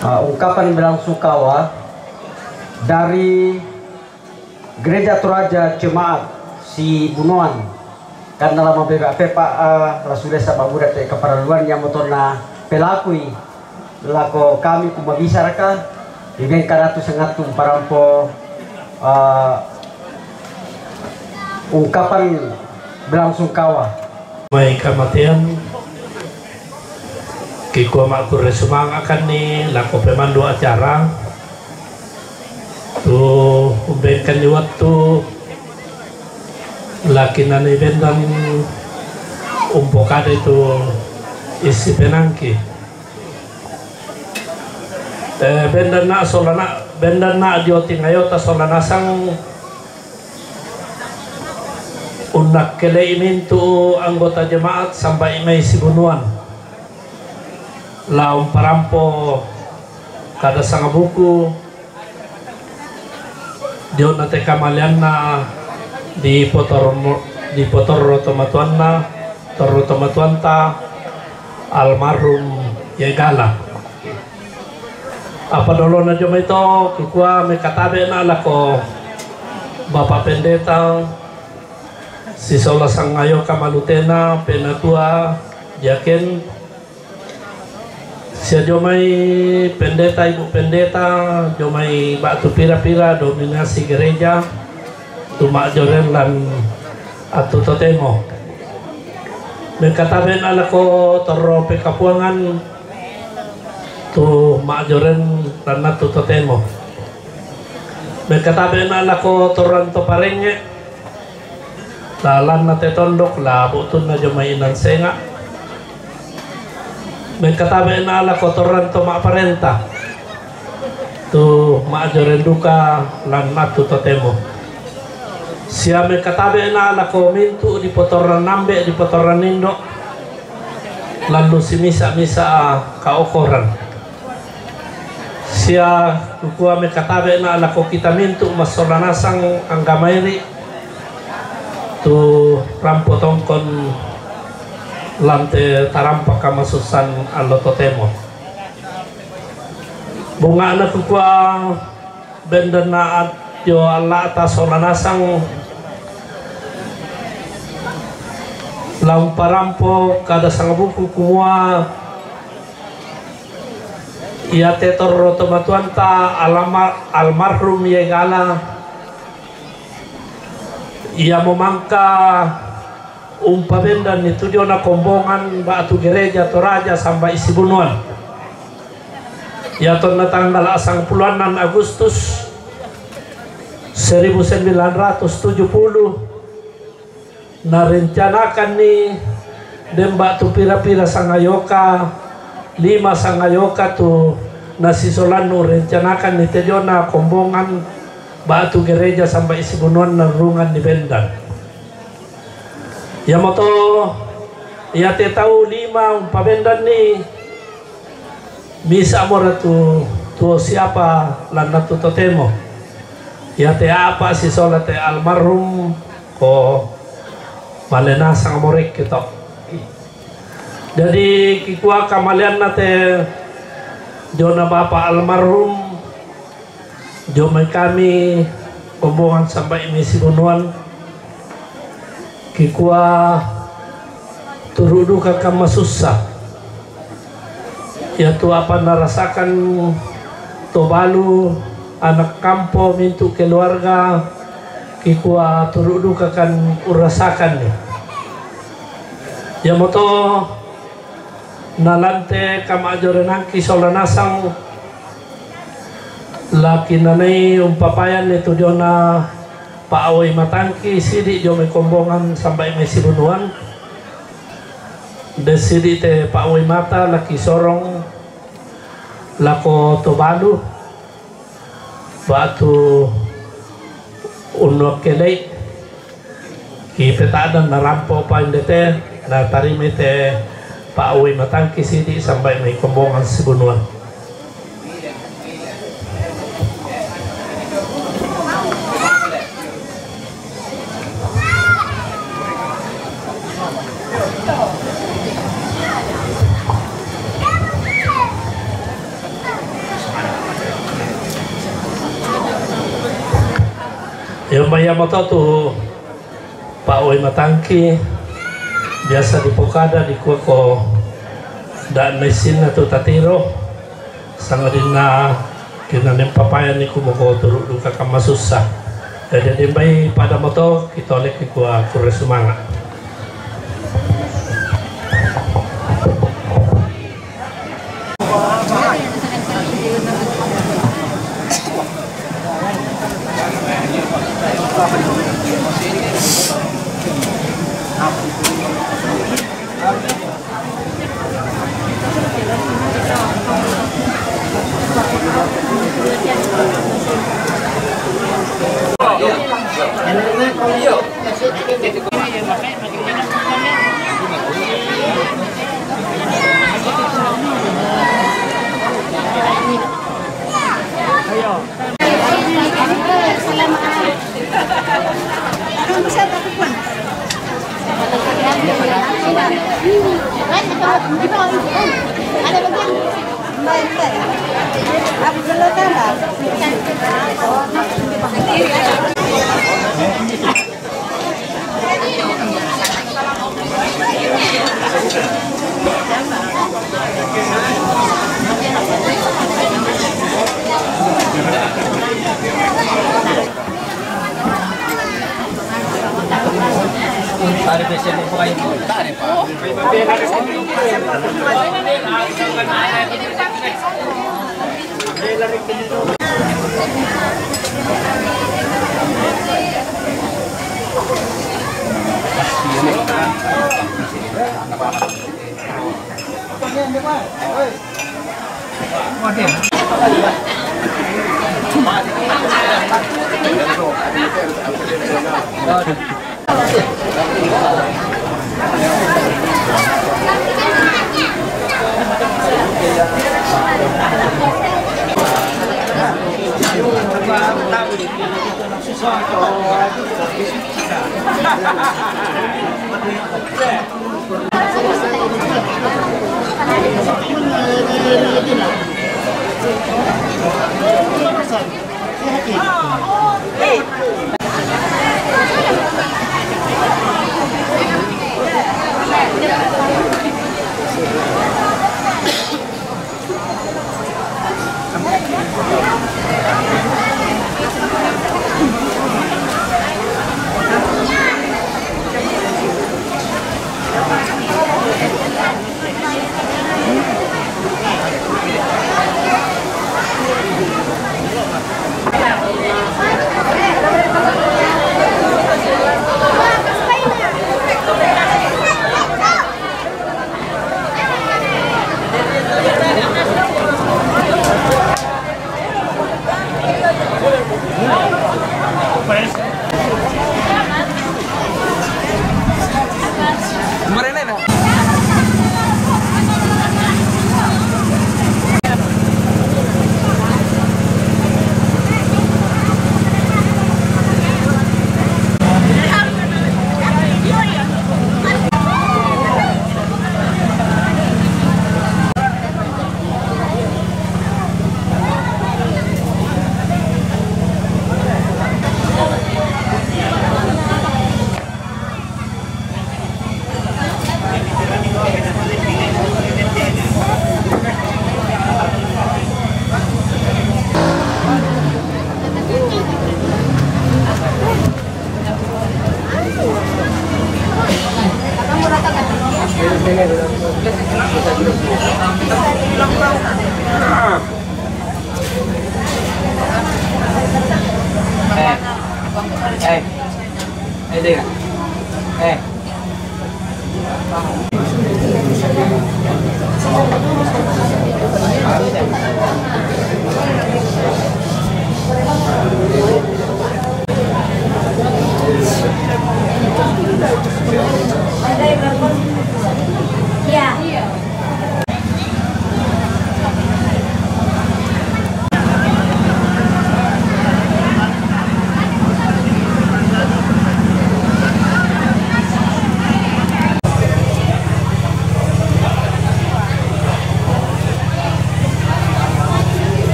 ungkapan Belang Sungkawa dari Gereja Toraja Jemaat si Bunuan karena lama BPP Pak Rasulullah Sabah Budak keperluan yang motorna pelakui lako kami kumabisarkan ibeng karatu sengatung parampo ungkapan Belang Sungkawa may kamatian kikuha makur resumang akan ni lako pemandu acara tu ubengkan di waktu laki nani bendan umpokade itu isi penangki bendan na solana bendan na dioting ayota solana sang unak kele imintu anggota jemaat sampai may sibunuan laum parampo kada sanga buku dion na te kamalian na di potor rotomatuan na torrotomatuan ta almarhum Yegala apa dolo na jom ito kukua may katabe na lako Bapak Pendeta si sola sangayo kamalutena penatua jaken siya jomay pendeta ibu pendeta jomay batu pira-pira dominasi gereja tumak joren lan atu totemo mengkataben ala ko toro pekapuangan tu mak joren lan atu totemo mengkataben ala ko toran to parenge lalan na tetondok la butun na jomay inan senga mengkatabe na ala kotoran to maaparenta tu maajoren duka lan matu totemo siya mengkatabe na ala ko mintu di potoran nambe di potoran nindo lalu si misa kaokoran siya kukua mengkatabe na ala ko kita mintu masolanasang anggamayri tu rampo tongkon lante tarampak kamasusan alo totemo bunga na kukua benda na at yo ala atas solanasang laung parampo kada sangabuku kumua ia tetor rotomatuan ta almarhum Yegala ia memangka umpabendan itu dia na kombongan batu gereja Toraja sampai isi bunuan ya ton na tanggal 10 Agustus 1970 narencanakan ni dem batu pira-pira sangayoka 5 sangayoka tu nasisolano rencanakan ni tedio na kombongan batu gereja sampai isi bunuan na rungan di bendan ya moto ya te tahu 5 pabendan ni bisa mora tu siapa lana tu totemo ya te apa si solat te almarhum ko malena sang morek kita jadi kikua kamalian nate jona bapak almarhum jomai kami kombongan sampai misi bunuan kikua turudu kakak susah ya tu apa narasakan to balu anak kampo mintu keluarga kikua turudu kakan urasakan ni ya moto nalante kamajorenan kisolanasang laki nanay umpapayan itu jona paaway matangki sidi jo may kombongan sampai may sibunuan de sidi te paaway mata laki sorong lako tobalu batu unok kelay ki petadan narampo pa indete na tarime te paaway matangki sidi sampai may kombongan sibunuan Yung maya mo to paoy matangki biasa di pokada di kuwa ko daan mesin na to tatiro sanga din na kinanim papayan ni kumuko turut duka kamasusa jadi dimbay pada mo to kitolek ni kuwa kuresumanga.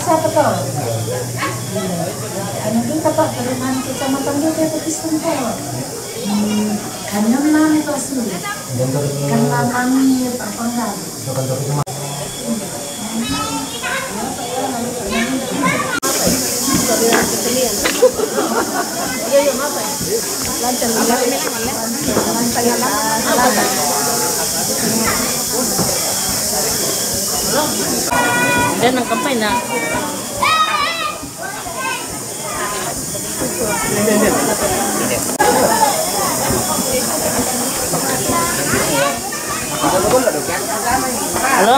siapa toh? Ano kita Pak, perumahan kecamatan kita itu Kristen toh. Kanyang nami to sulit. Kan kami apa enggak? Dan ang kampay na. Halo?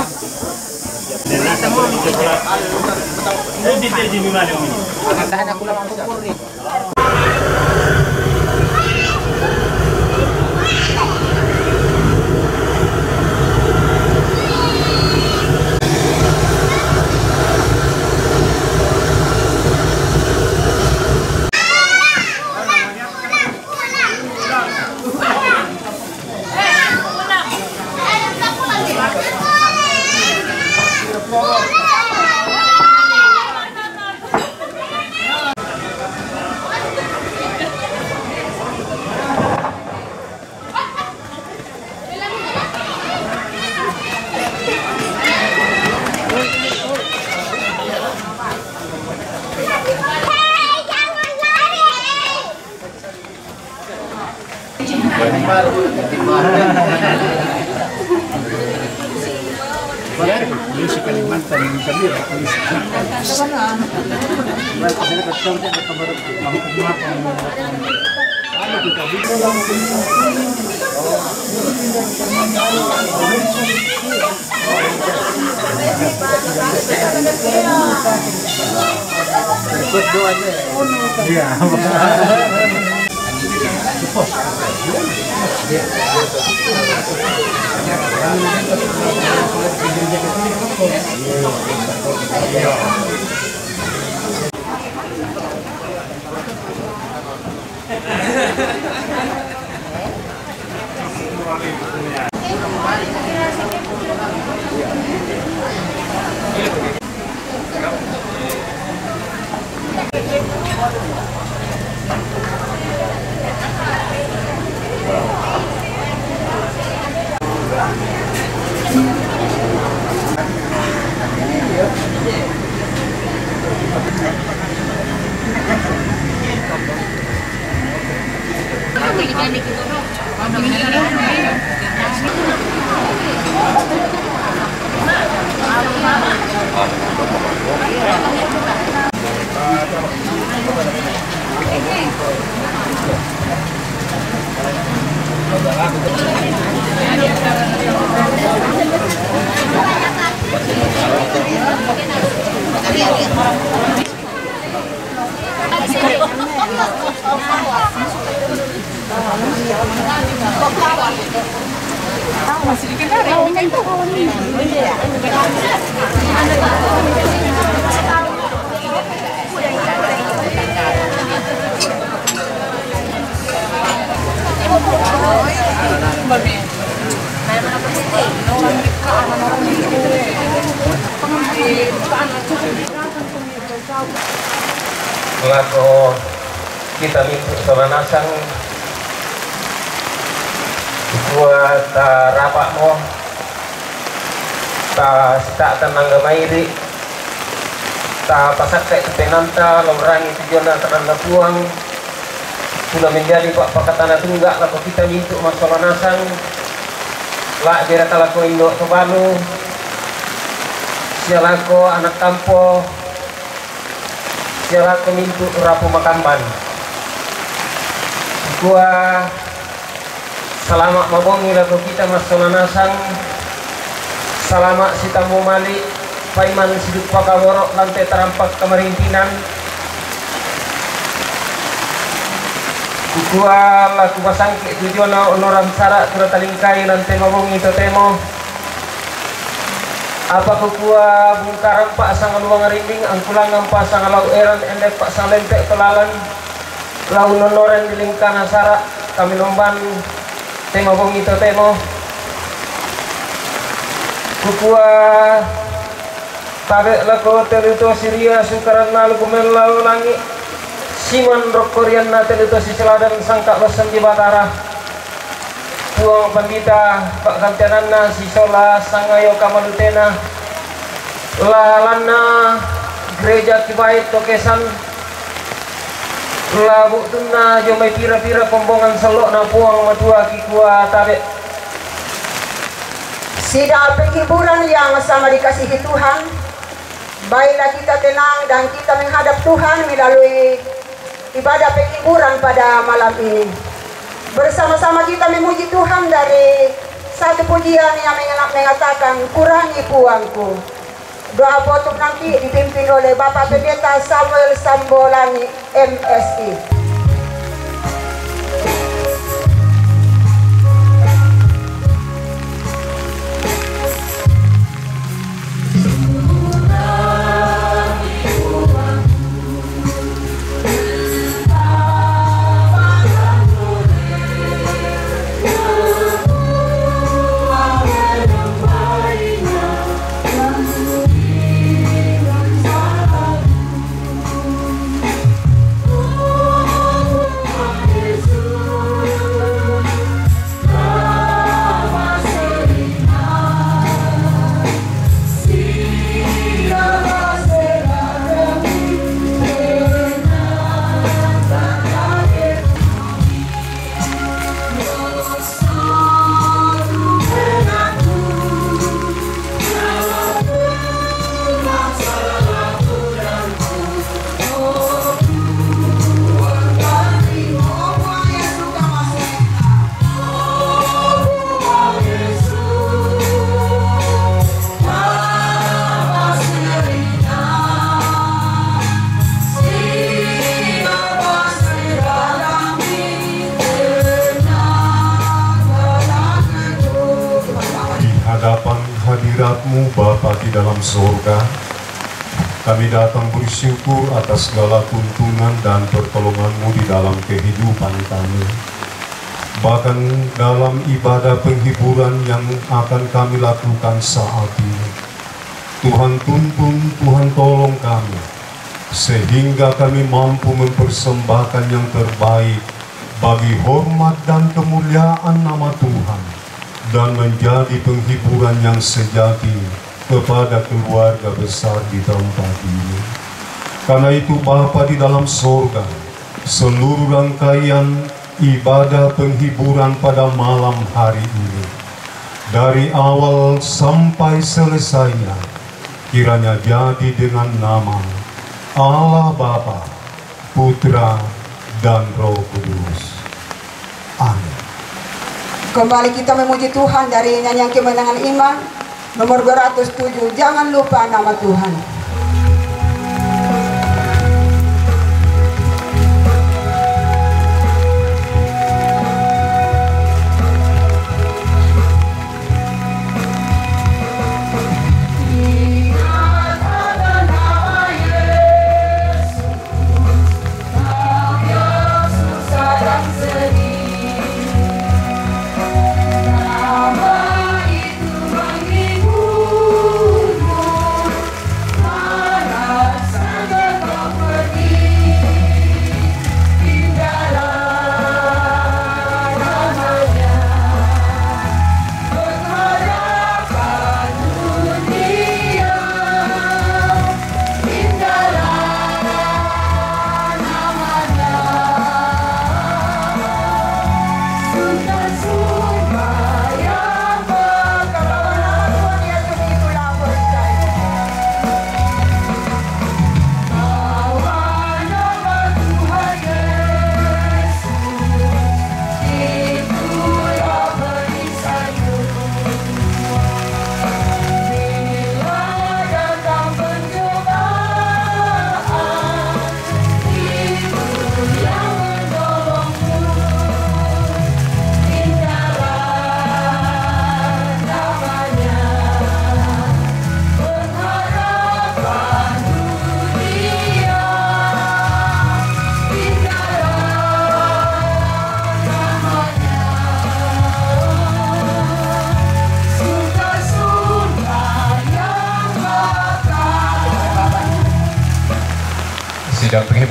Polisi Kalimantan yang kami polisi. Mengaku kita minggu soranasang buat rapak mo ta tak tenang gemairi ta pasak kayak penanta lorang itu jona teranda buang sudah menjadi pak pakatana tunggak laku kita minggu masoranasang lah dia kalau indo kebalu sialako anak tampo sialako minggu rapu makamban gua selamat mabongi lagu kita masoranasang selamat si tamu mali paiman siduk pakaworok lantai terampak kemarimpinan gua laku pasangke tujuana onoran sara turatalingkai lantai mabongi totemo apa kukua bungkaran pak sang luang rinding angkulangan pak sang lau eran endek pak sang lempek pelalan lau nonoren di lingkana sara kami nomban tema bongi totemo kukua tabe lako telito siria sukaran nalu kumel lalu langi siman rokorian na telito si seladan sangka losan di batara puang pandita pak kantianan na si sola sangayo kamalutena lalana gereja kibait tokesan labu tunna jomai pira-pira kombongan selok na puang matua kikua tabe. Sidang penghiburan yang sama dikasihi Tuhan, baiklah kita tenang dan kita menghadap Tuhan melalui ibadah penghiburan pada malam ini. Bersama-sama kita memuji Tuhan dari satu pujian yang mengatakan kurangi puangku. Doa potong nanti dipimpin oleh Bapak Pendeta Samuel Sambolani MSI. hadirat-Mu Bapa di dalam surga, kami datang bersyukur atas segala tuntunan dan pertolongan-Mu di dalam kehidupan kami. Bahkan dalam ibadah penghiburan yang akan kami lakukan saat ini, Tuhan tuntun, Tuhan tolong kami, sehingga kami mampu mempersembahkan yang terbaik bagi hormat dan kemuliaan nama Tuhan, dan menjadi penghiburan yang sejati kepada keluarga besar di tempat ini. Karena itu Bapa di dalam surga, seluruh rangkaian ibadah penghiburan pada malam hari ini, dari awal sampai selesainya, kiranya jadi dengan nama Allah Bapa, Putra, dan Roh Kudus. Amin. Kembali kita memuji Tuhan dari nyanyian kemenangan iman nomor 207. Jangan lupa nama Tuhan. Nama itu menghibur.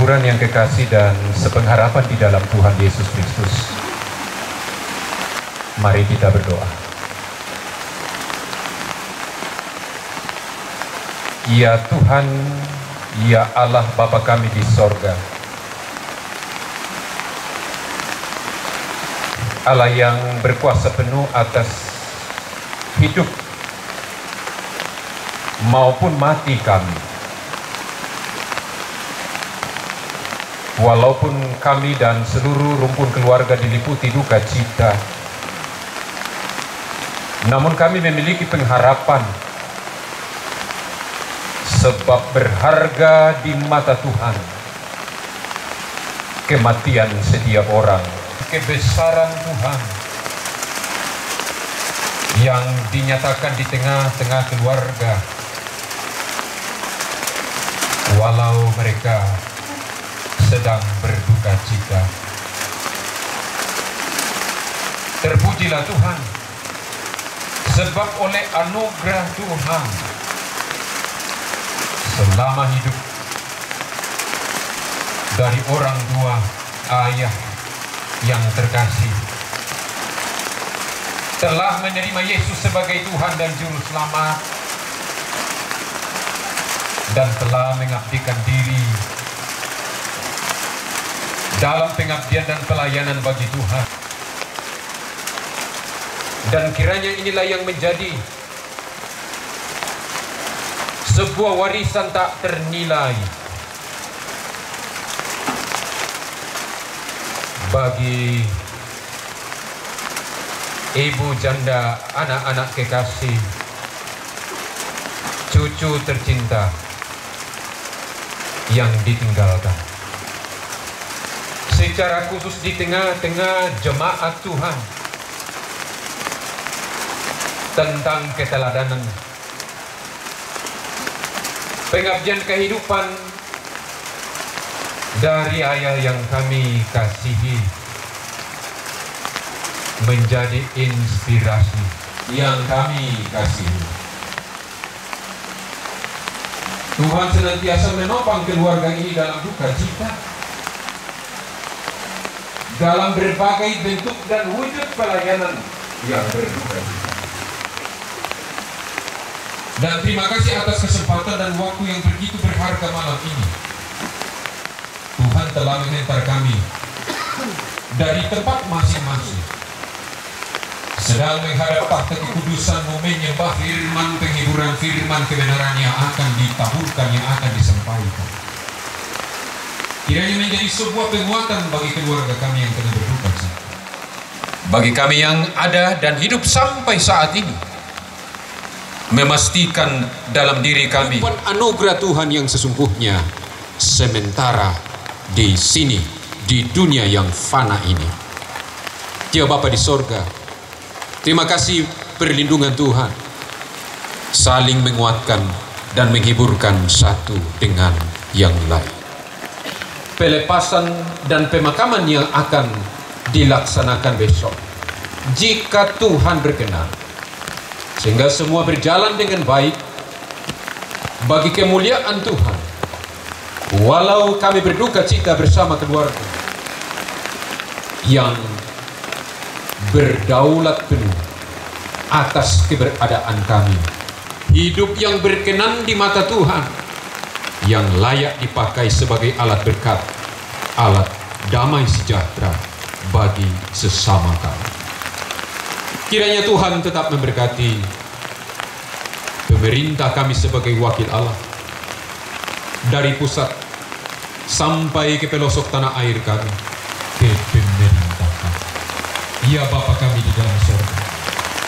pertempuran yang kekasih dan sepengharapan di dalam Tuhan Yesus Kristus, mari kita berdoa. Ya Tuhan, ya Allah Bapa kami di sorga, Allah yang berkuasa penuh atas hidup maupun mati kami. Walaupun kami dan seluruh rumpun keluarga diliputi duka cita, namun kami memiliki pengharapan, sebab berharga di mata Tuhan kematian setiap orang. Kebesaran Tuhan yang dinyatakan di tengah-tengah keluarga, walau mereka sedang berduka cita. Terpujilah Tuhan, sebab oleh anugerah Tuhan selama hidup dari orang tua ayah yang terkasih telah menerima Yesus sebagai Tuhan dan Juru Selamat, dan telah mengabdikan diri dalam pengabdian dan pelayanan bagi Tuhan. Dan kiranya inilah yang menjadi sebuah warisan tak ternilai bagi ibu janda, anak-anak kekasih, cucu tercinta yang ditinggalkan. Secara khusus di tengah-tengah jemaat Tuhan, tentang keteladanan pengabdian kehidupan dari ayah yang kami kasihi menjadi inspirasi yang kami kasihi. Tuhan senantiasa menopang keluarga ini dalam duka cita, dalam berbagai bentuk dan wujud pelayanan yang berduka cita. Dan terima kasih atas kesempatan dan waktu yang begitu berharga malam ini. Tuhan telah menghantar kami dari tempat masing-masing, sedang menghadap tahta kekudusan, menyembah firman, penghiburan firman kebenaran yang akan ditaburkan, yang akan disampaikan. Kiranya menjadi sebuah penguatan bagi keluarga kami yang tengah berduka cita, bagi kami yang ada dan hidup sampai saat ini, memastikan dalam diri kami anugerah Tuhan yang sesungguhnya sementara di sini, di dunia yang fana ini. Ya Bapa di sorga, terima kasih perlindungan Tuhan, saling menguatkan dan menghiburkan satu dengan yang lain. Pelepasan dan pemakaman yang akan dilaksanakan besok, jika Tuhan berkenan, sehingga semua berjalan dengan baik bagi kemuliaan Tuhan. Walau kami berduka cita bersama keluarga yang berdaulat penuh atas keberadaan kami, hidup yang berkenan di mata Tuhan, yang layak dipakai sebagai alat berkat, alat damai sejahtera bagi sesama kami. Kiranya Tuhan tetap memberkati pemerintah kami sebagai wakil Allah, dari pusat sampai ke pelosok tanah air kami, ke pemerintah kami. Ya Bapa kami di dalam surga,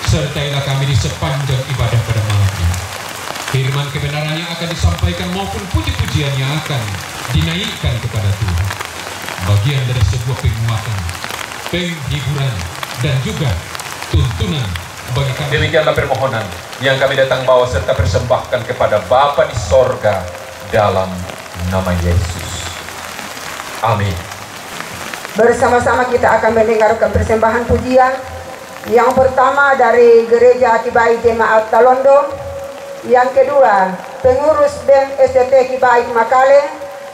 sertailah kami di sepanjang ibadah pada malam ini. Firman kebenaran yang akan disampaikan maupun puji-pujian yang akan dinaikkan kepada Tuhan, bagian dari sebuah penguatan, penghiburan, dan juga tuntunan bagi kami. Demikianlah permohonan yang kami datang bawa serta persembahkan kepada Bapa di sorga dalam nama Yesus. Amin. Bersama-sama kita akan mendengarkan persembahan pujian. Yang pertama dari Gereja Kibai Jemaat Talondo, yang kedua pengurus BEM STT Kibai Makale,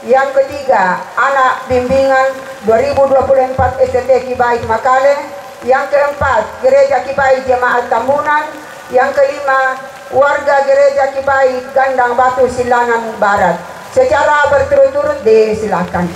Yang ketiga, anak bimbingan 2024 STT Kibai Makale. Yang keempat, Gereja Kibai Jemaat Tambunan. Yang kelima, warga Gereja Kibai Gandang Batu Silangan Barat. Secara berturut-turut disilakan.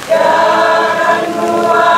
Jangan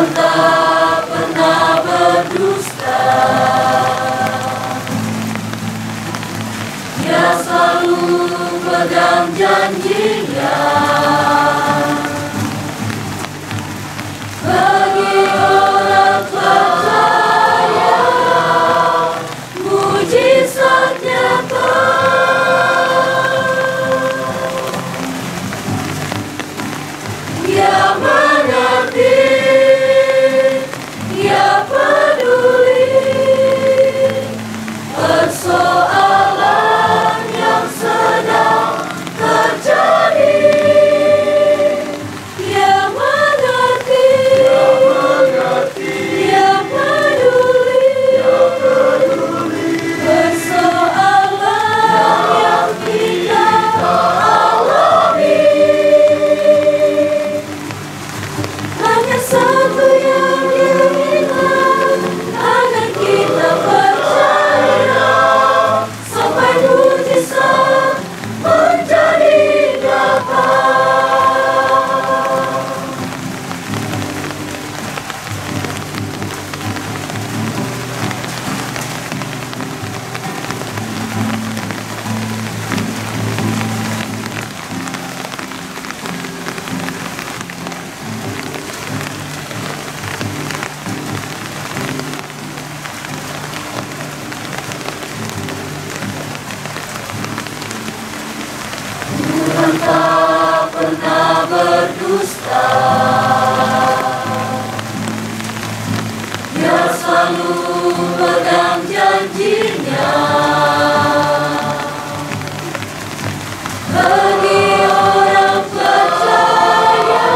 Tuhan tak pernah berdusta. Dia selalu pegang janjinya. Bagi orang percaya, mujizat nyata. Dia mengerti, Dia peduli persoalan yang sedang terjadi. Dia mengerti, Dia peduli persoalan yang kita alami. Hanya satu yang Dia minta, agar kita percaya sampai mujizat menjadi nyata. Tuhan tak pernah berdusta. Dia selalu pegang janjinya. Bagi orang percaya,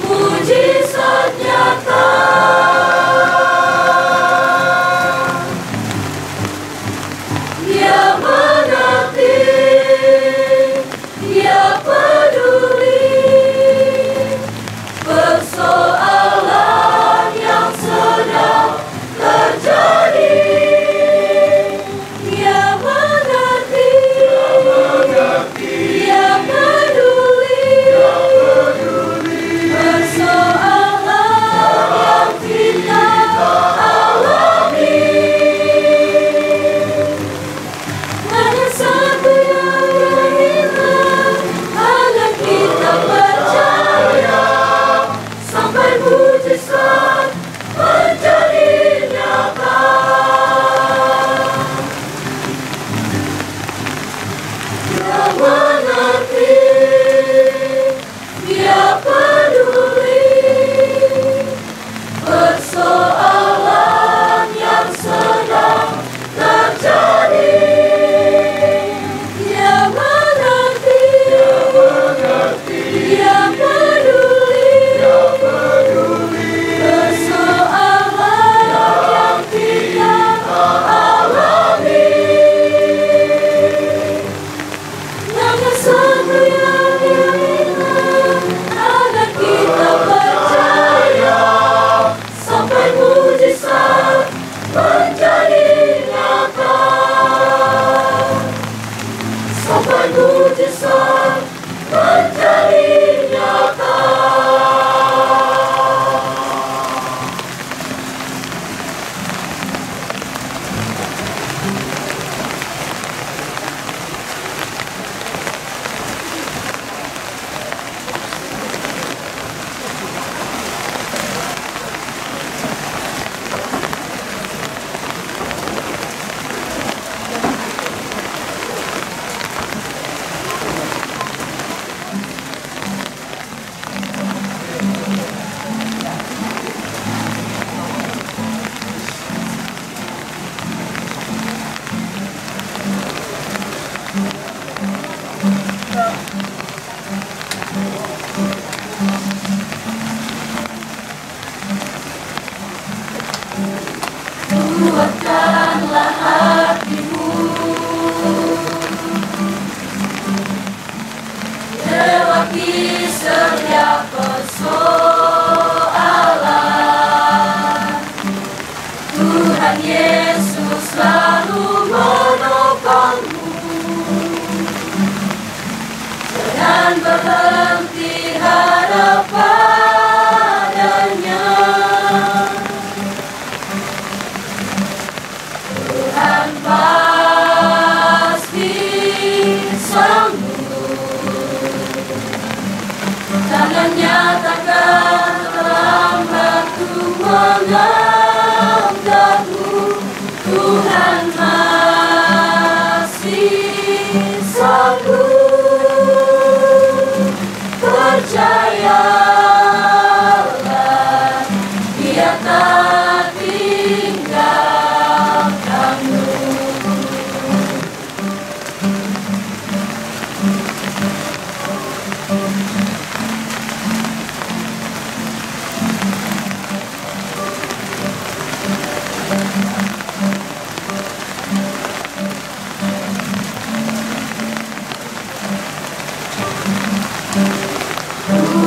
mujizat nyata. Dia mengerti, Dia peduli percayalah, Dia tak tinggalkanmu.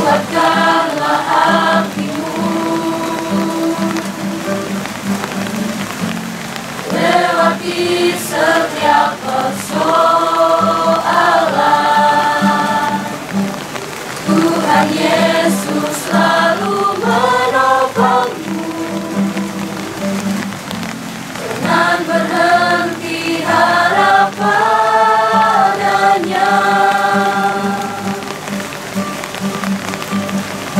Kuatkanlah hatimu, lewati setiap persoalan. Tuhan Yesus selalu menopangmu. Jangan berhenti harap padanya.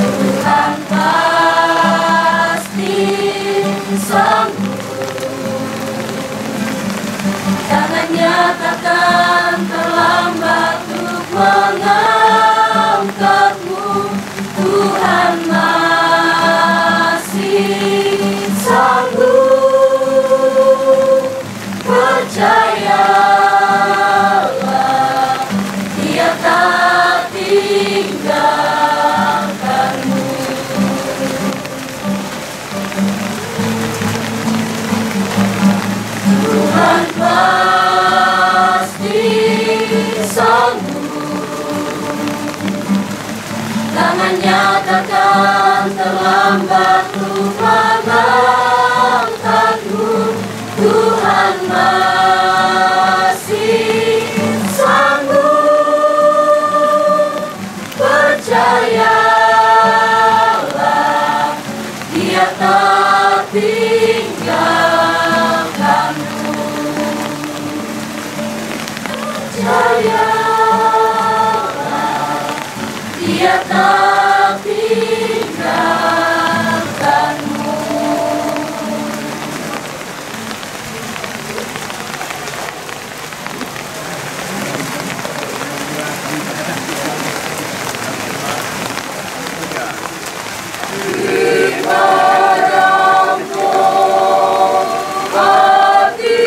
Tuhan pasti sanggup. Tangannya takkan terlambat untuk mengangkatmu. Tuhan masih sanggup. Percayalah, Dia tak tinggalkanmu. Tuhan pasti sanggup. Tangannya takkan terlambat untuk mengangkatmu. Tuhan masih sanggup. Percayalah, Dia tak tinggalkanmu. Percayalah, Dia tak tinggalkanmu. Hati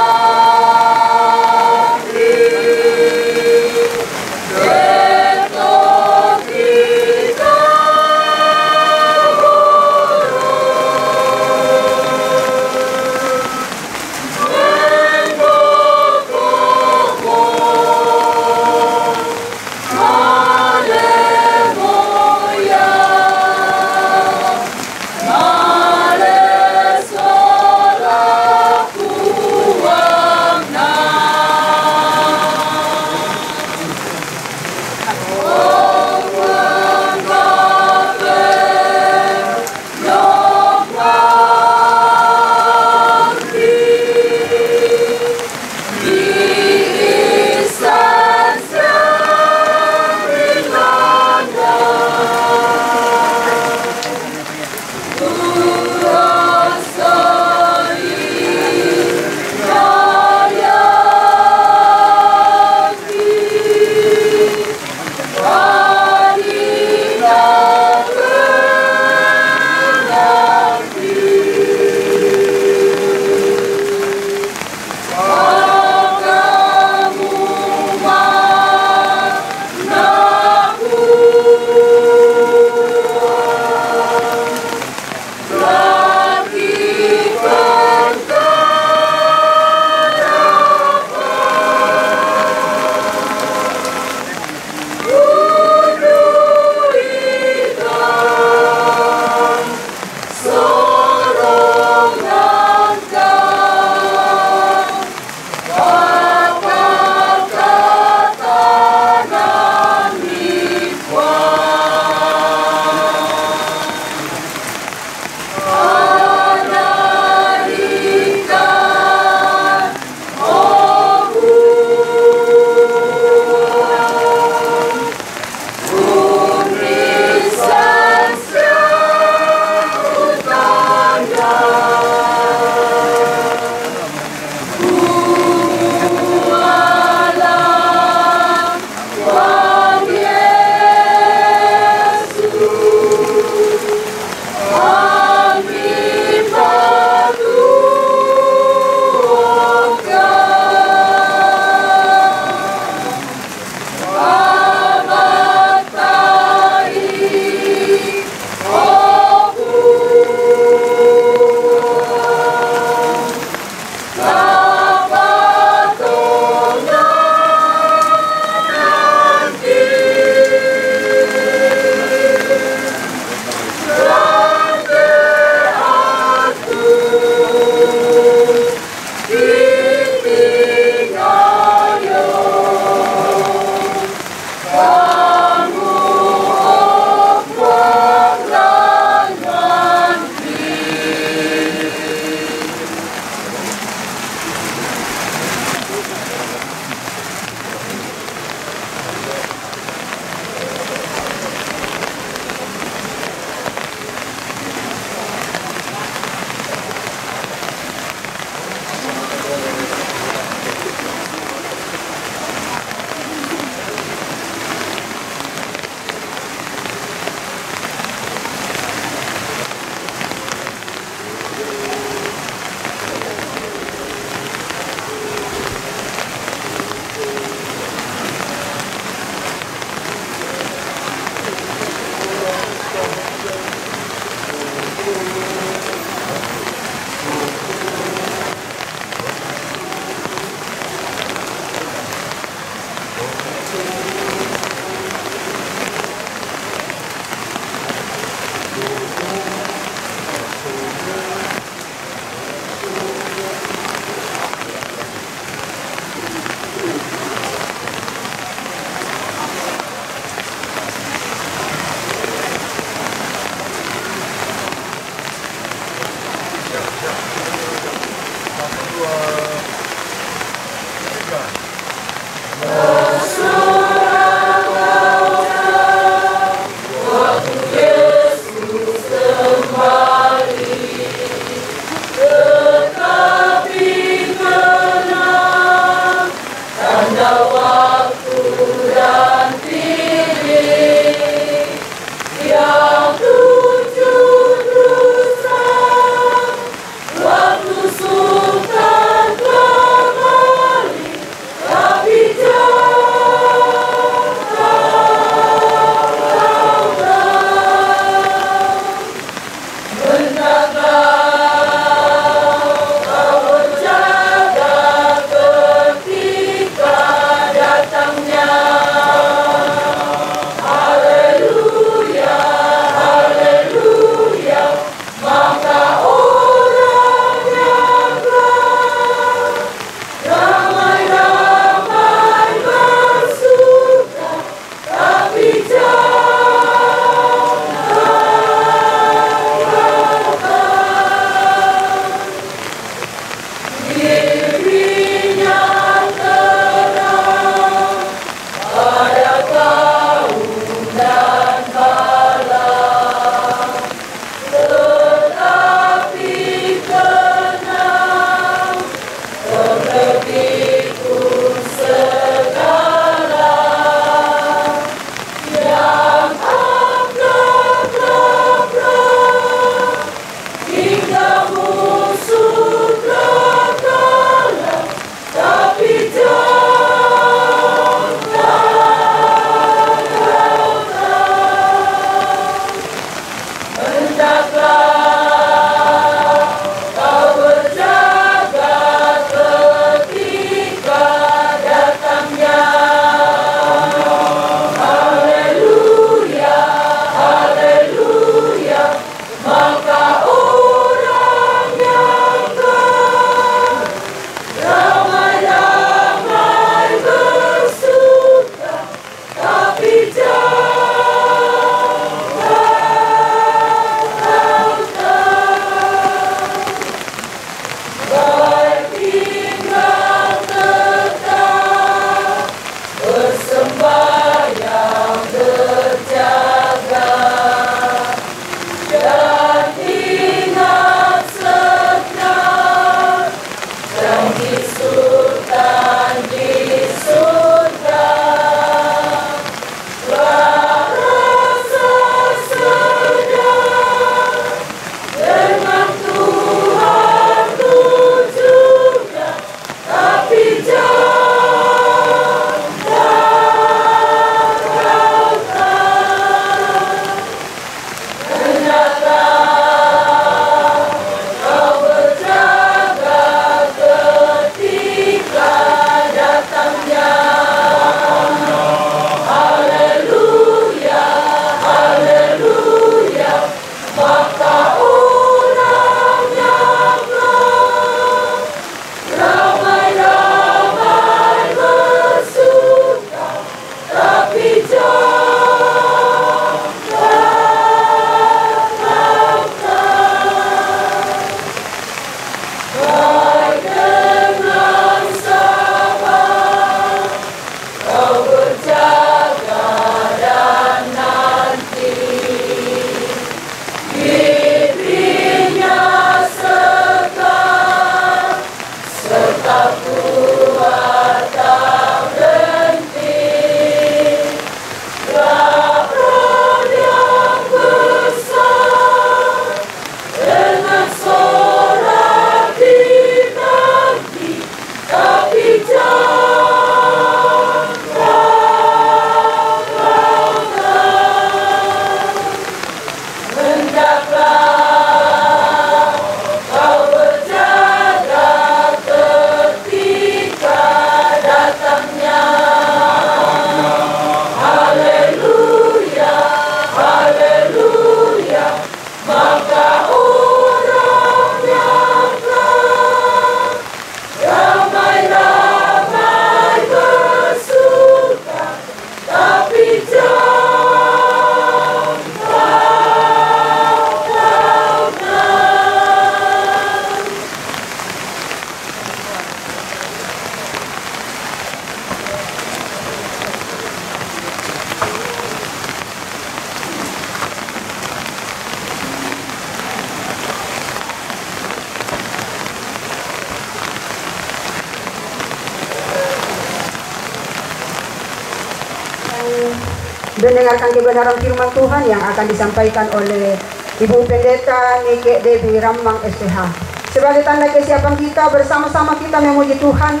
Mendengarkan kebenaran firman Tuhan yang akan disampaikan oleh Ibu Pendeta Nike Dewi Ramang SPH. Sebagai tanda kesiapan kita, bersama-sama kita memuji Tuhan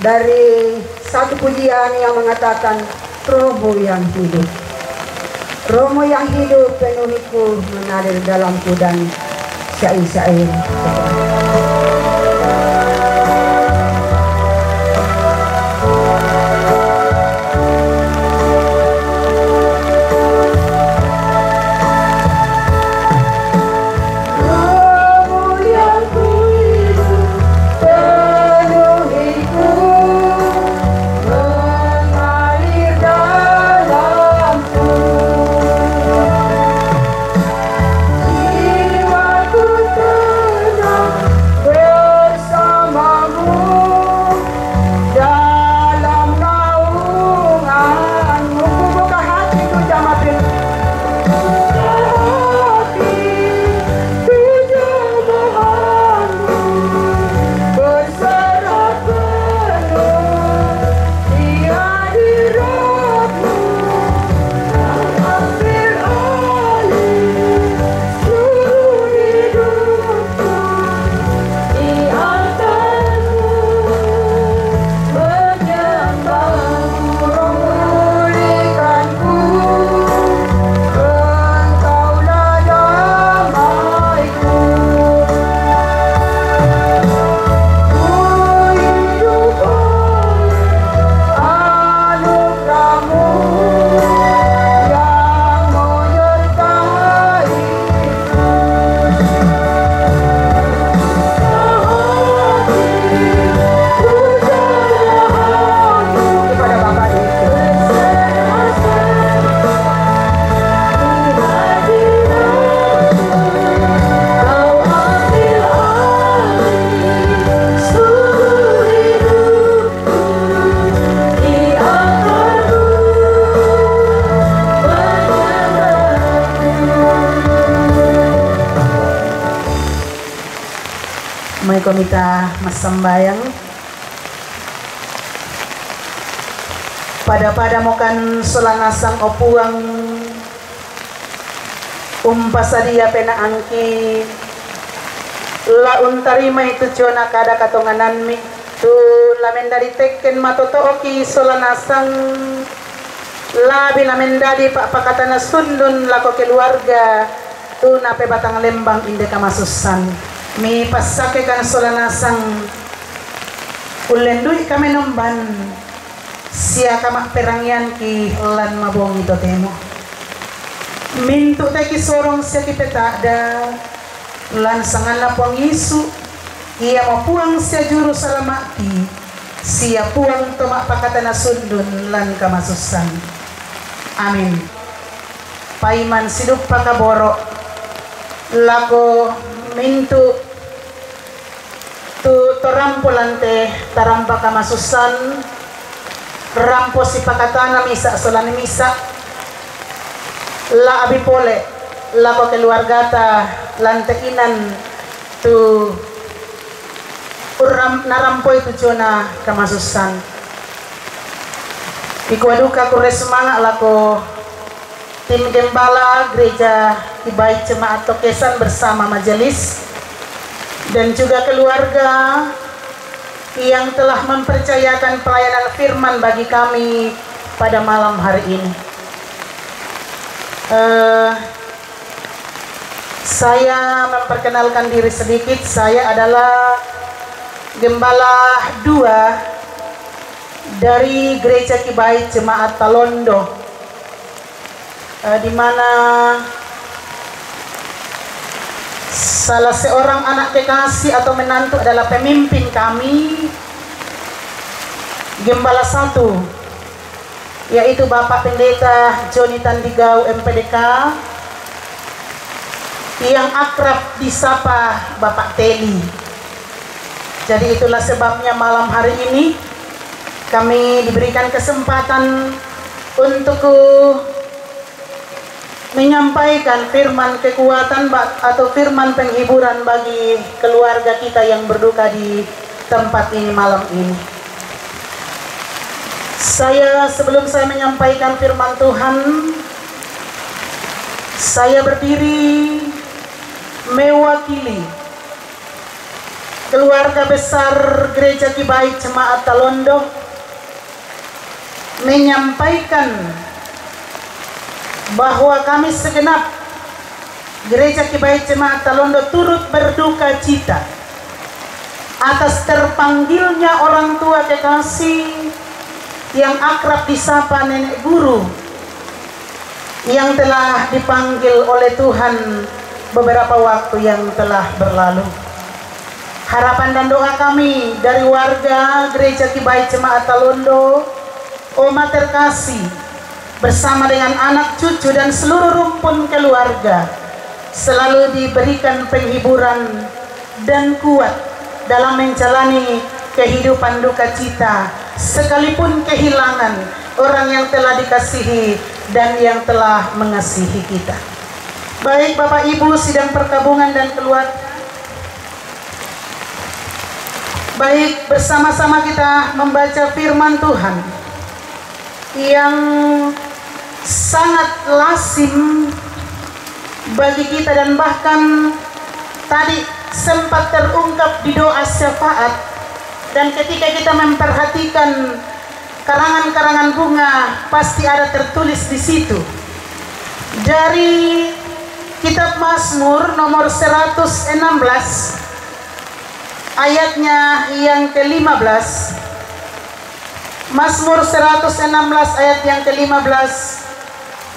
dari satu pujian yang mengatakan Romo yang hidup. Romo yang hidup penuhiku mengalir dalamku dan syair-syair. Komita masambayang pada mokan solangasang opuang umpasadia pena angki la untarima itu cona kada katonganan mi tu lamendari tekken matoto oki solanasang labi lamendari pak pakatana sundun lako keluarga tu nape batang lembang indeka masusan mi pasake kan solanasang ulendui kami nomban sia kamak perangyan ki lan mabong ito temo mintu teki sorong sia ki petada lan sangan na puang Yesu ia mapuang sia juru salamati sia puang tomak pakatana sundun lan kamasusan amin. Paiman sidup pakaboro lako mintu rampo lante tarampa kamasusan rampo si pakatana misa solani misa la abi pole la ko keluargata lante inan tu narampo itu jona kamasusan ikuaduka kure semangat lako tim gembala gereja Kibai Jemaat Tokesan bersama majelis dan juga keluarga yang telah mempercayakan pelayanan firman bagi kami pada malam hari ini. Saya memperkenalkan diri sedikit. Saya adalah Gembala 2 dari Gereja Kibai Jemaat Talondo, di mana salah seorang anak kekasih atau menantu adalah pemimpin kami, Gembala 1, yaitu Bapak Pendeta Joni Tandigau MPDK, yang akrab disapa Bapak Teli. Jadi itulah sebabnya malam hari ini kami diberikan kesempatan untuk menyampaikan firman kekuatan atau firman penghiburan bagi keluarga kita yang berduka di tempat ini malam ini. Sebelum saya menyampaikan firman Tuhan, saya berdiri mewakili keluarga besar Gereja Kibai Jemaat Talondo menyampaikan bahwa kami segenap Gereja Kibai Jemaat Talondo turut berduka cita atas terpanggilnya orang tua kekasih yang akrab disapa nenek guru yang telah dipanggil oleh Tuhan beberapa waktu yang telah berlalu. Harapan dan doa kami dari warga Gereja Kibai Jemaat Talondo, Oma terkasih, bersama dengan anak cucu dan seluruh rumpun keluarga selalu diberikan penghiburan dan kuat dalam menjalani kehidupan duka cita sekalipun kehilangan orang yang telah dikasihi dan yang telah mengasihi kita. Baik Bapak Ibu sidang perkabungan dan keluarga, baik bersama-sama kita membaca firman Tuhan yang sangat lazim bagi kita dan bahkan tadi sempat terungkap di doa syafaat, dan ketika kita memperhatikan karangan-karangan bunga pasti ada tertulis di situ dari kitab Mazmur nomor 116 ayatnya yang ke-15. Mazmur 116 ayat yang ke-15,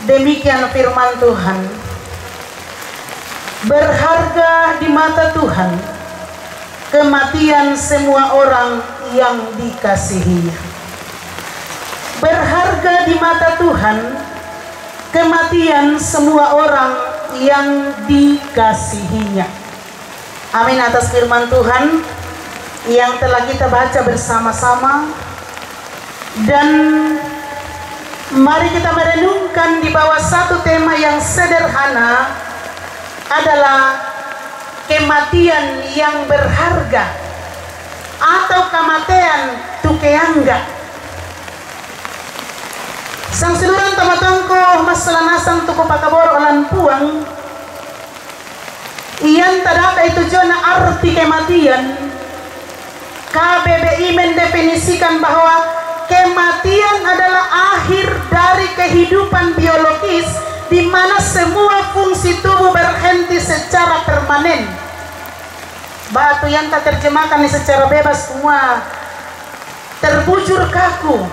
demikian firman Tuhan. Berharga di mata Tuhan kematian semua orang yang dikasihinya. Berharga di mata Tuhan kematian semua orang yang dikasihinya. Amin atas firman Tuhan yang telah kita baca bersama-sama. Dan mari kita merenungkan di bawah satu tema yang sederhana, adalah kematian yang berharga atau kematian tukeangga. Sang siluran tamatangko masalah nasang tuku pakabor olan puang iyan tadaka itu jona arti kematian. KBBI mendefinisikan bahwa kematian adalah akhir dari kehidupan biologis di mana semua fungsi tubuh berhenti secara permanen. Batu yang tak terjemahkan secara bebas semua terbujur kaku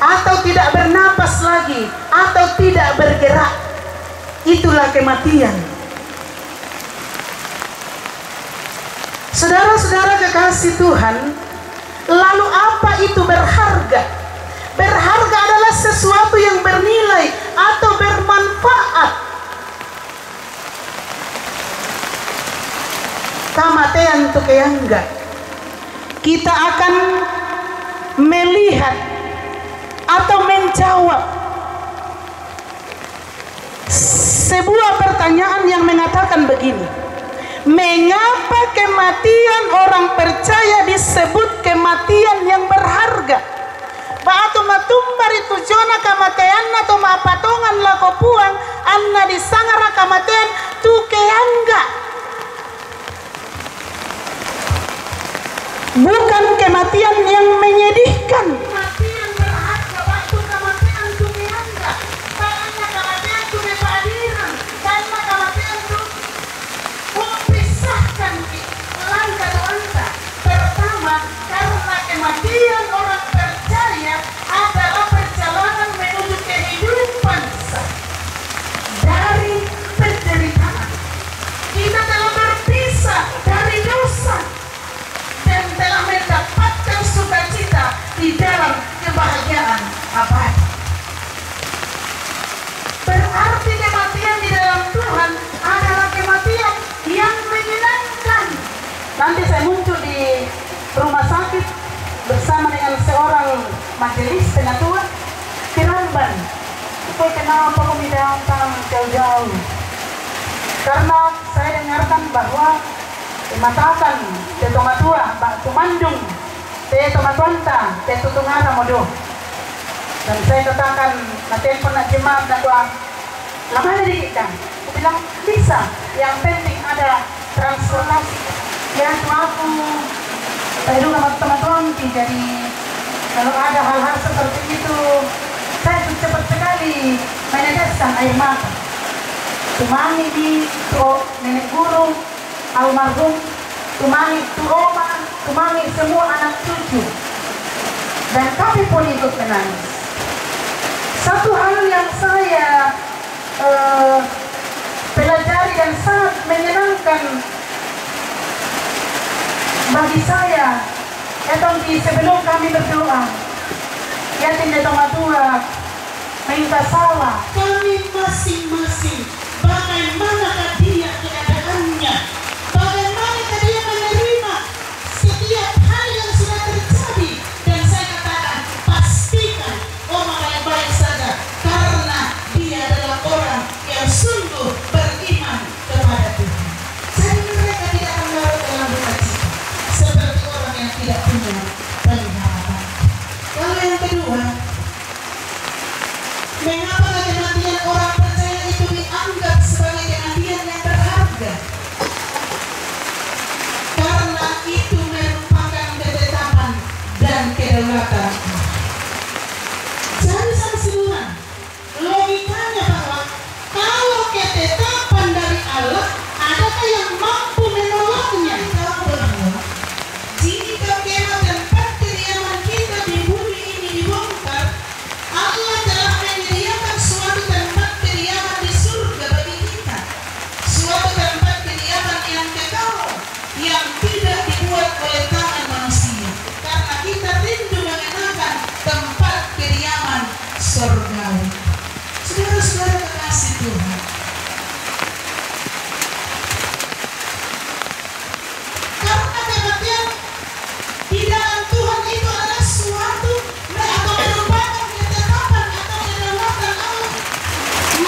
atau tidak bernapas lagi atau tidak bergerak. Itulah kematian. Saudara-saudara kekasih Tuhan, lalu apa itu berharga? Berharga adalah sesuatu yang bernilai atau bermanfaat. Kamatean tukeangga. kita akan melihat atau menjawab sebuah pertanyaan yang mengatakan begini: mengapa kematian orang percaya disebut kematian yang berharga? Batu matumbari tujuana kematian atau mapatongan lako puang anna disangara kematian tu keangga. Bukan kematian yang menyedihkan. Kematian berharga batu kematian tu keangga. Karena kematian tu kehadiran. Karena kematian tu memisahkan langkah-langkah. Pertama, karena kematian orang percaya adalah perjalanan menuju kehidupan dari penderitaan. Kita telah berpisah dari dosa dan telah mendapatkan sukacita di dalam kebahagiaan abadi. Berarti kematian di dalam Tuhan adalah kematian yang menyenangkan. Nanti saya muncul di rumah sakit bersama dengan seorang majelis penatua Kiramban. Saya kenapa kami datang jauh-jauh? Karena saya dengarkan bahwa dimatakan tetongatua, Pak Tumandung, tetomatuanta, tetutungara modo. Dan saya katakan, natelepon nak jemaat dan doa, lama ada dikit kan? Aku bilang bisa, yang penting ada transformasi. Ya, aku saya juga teman-teman, jadi kalau ada hal-hal seperti itu, saya cepat sekali meneteskan air mata. Tumangi di nenek guru, almarhum, tumangi tu oma, tumangi semua anak cucu, dan kami pun ikut menangis. Satu hal yang saya pelajari dan sangat menyenangkan bagi saya, sebelum kami berdoa, yatim tua minta salah kami masing-masing, bagaimanakah dia keadaannya, bagaimanakah dia menerima setiap hal yang sudah terjadi. Dan saya katakan, pastikan orang baik-baik saja, karena dia adalah orang yang sungguh beriman kepada Tuhan. Jadi mereka tidak akan larut dalam duka cita seperti orang yang tidak punya pengharapan. Kalau yang kedua, mengapa kematian orang percaya itu dianggap sebagai kematian yang berharga? Karena itu merupakan ketetapan dan kedaulatan. Jadi kesimpulan, logikanya bahwa kalau ketetapan dari Allah, adakah yang mampu menolaknya? Jika kemah tempat kediaman kita di bumi ini dibongkar, Allah telah menyediakan suatu tempat kediaman di surga bagi kita, suatu tempat kediaman yang kekal, yang tidak dibuat oleh tangan manusia, karena kita rindu mengenakan tempat kediaman surgawi. Saudara-saudara kekasih Tuhan, karena kematian di dalam Tuhan itu adalah suatu atau merupakan ketetapan atau kedaulatan Allah,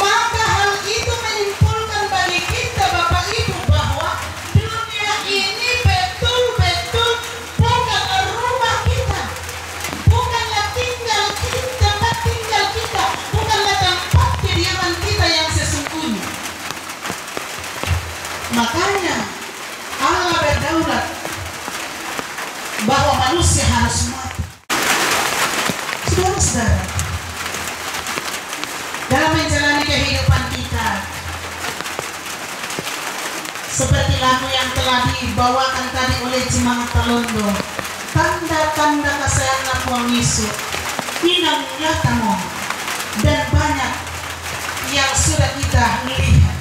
maka hal itu menyimpulkan bagi kita Bapak Ibu bahwa dunia ini betul-betul bukanlah rumah kita, bukanlah tempat tinggal kita, bukanlah tempat kediaman kita yang sesungguhnya. Makanya Allah berdaulat bahwa manusia harus mati. Saudara-saudara, dalam menjalani kehidupan kita, seperti lagu yang telah dibawakan tadi oleh Jemaat Talondo, tanda-tanda kesayangan Tuhan Yesus, inang nyatamu, dan banyak yang sudah kita lihat.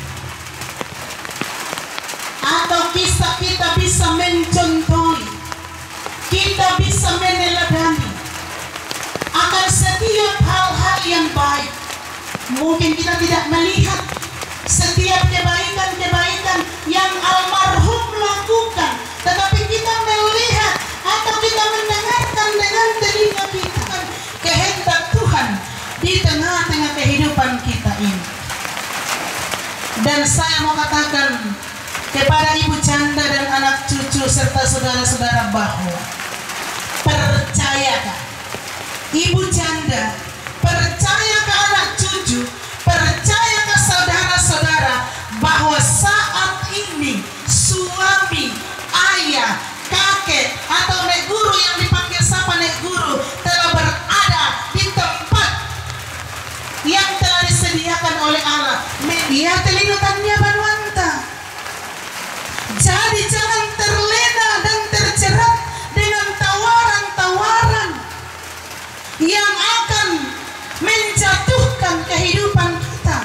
Atau kisah kita bisa mencontohi, kita bisa meneladani akan setiap hal-hal yang baik. Mungkin kita tidak melihat setiap kebaikan-kebaikan yang almarhum lakukan, tetapi kita melihat atau kita Dan saya mau katakan kepada ibu janda dan anak cucu serta saudara-saudara bahwa percayakah ibu janda, percayakah anak cucu, percayakah saudara-saudara bahwa saat ini suami, ayah, kakek atau nek guru yang dipanggil sapa nek guru telah berada di tempat yang telah disediakan oleh Allah. Media telinutannya banuanta. Jadi jangan terlena dan terjerat dengan tawaran-tawaran yang akan menjatuhkan kehidupan kita.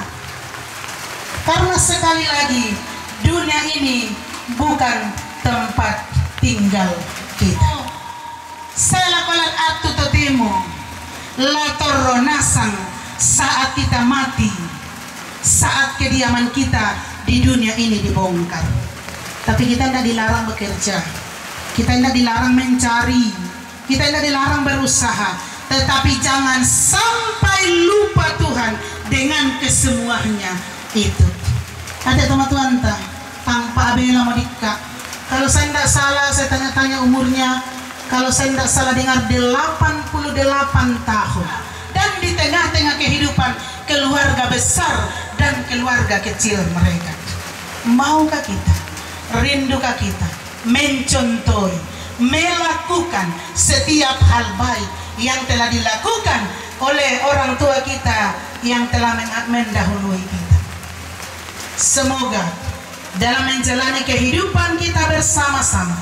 Karena sekali lagi dunia ini bukan tempat tinggal kita. Saya lakukan atu totemo latoronasang saat kita mati, saat kediaman kita di dunia ini dibongkar. Tapi kita tidak dilarang bekerja, kita tidak dilarang mencari, kita tidak dilarang berusaha. Tetapi jangan sampai lupa Tuhan dengan kesemuanya itu. Ada teman-teman tanpa abela modika. Kalau saya tidak salah, saya tanya-tanya umurnya. Kalau saya tidak salah dengar 88 tahun. Dan di tengah-tengah kehidupan keluarga besar dan keluarga kecil mereka. Maukah kita, rindukah kita mencontohi, melakukan setiap hal baik yang telah dilakukan oleh orang tua kita yang telah mendahului kita. Semoga dalam menjalani kehidupan kita bersama-sama,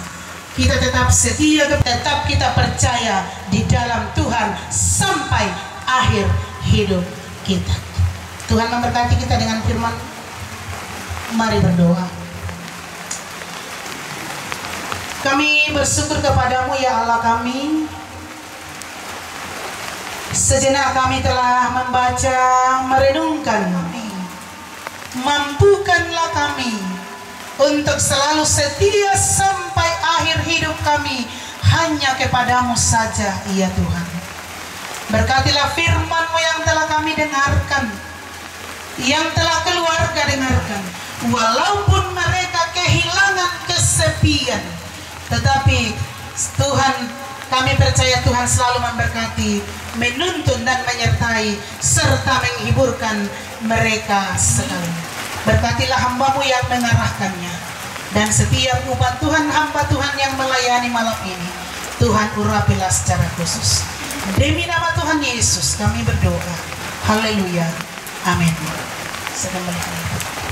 kita tetap setia, tetap kita percaya di dalam Tuhan sampai akhir hidup kita. Tuhan memberkati kita dengan firman. Mari berdoa. Kami bersyukur kepadamu ya Allah kami. Sejenak kami telah membaca, merenungkan. Mampukanlah kami untuk selalu setia sampai akhir hidup kami hanya kepadamu saja ya Tuhan. Berkatilah firman-Mu yang telah kami dengarkan, yang telah keluarga dengarkan. Walaupun mereka kehilangan kesepian, tetapi Tuhan, kami percaya Tuhan selalu memberkati, menuntun dan menyertai serta menghiburkan mereka sekalian. Berkatilah hamba-Mu yang mengarahkannya, dan setiap umat Tuhan, hamba Tuhan yang melayani malam ini, Tuhan urapilah secara khusus. Demi nama Tuhan Yesus kami berdoa. Haleluya. Amin. Sedang balik.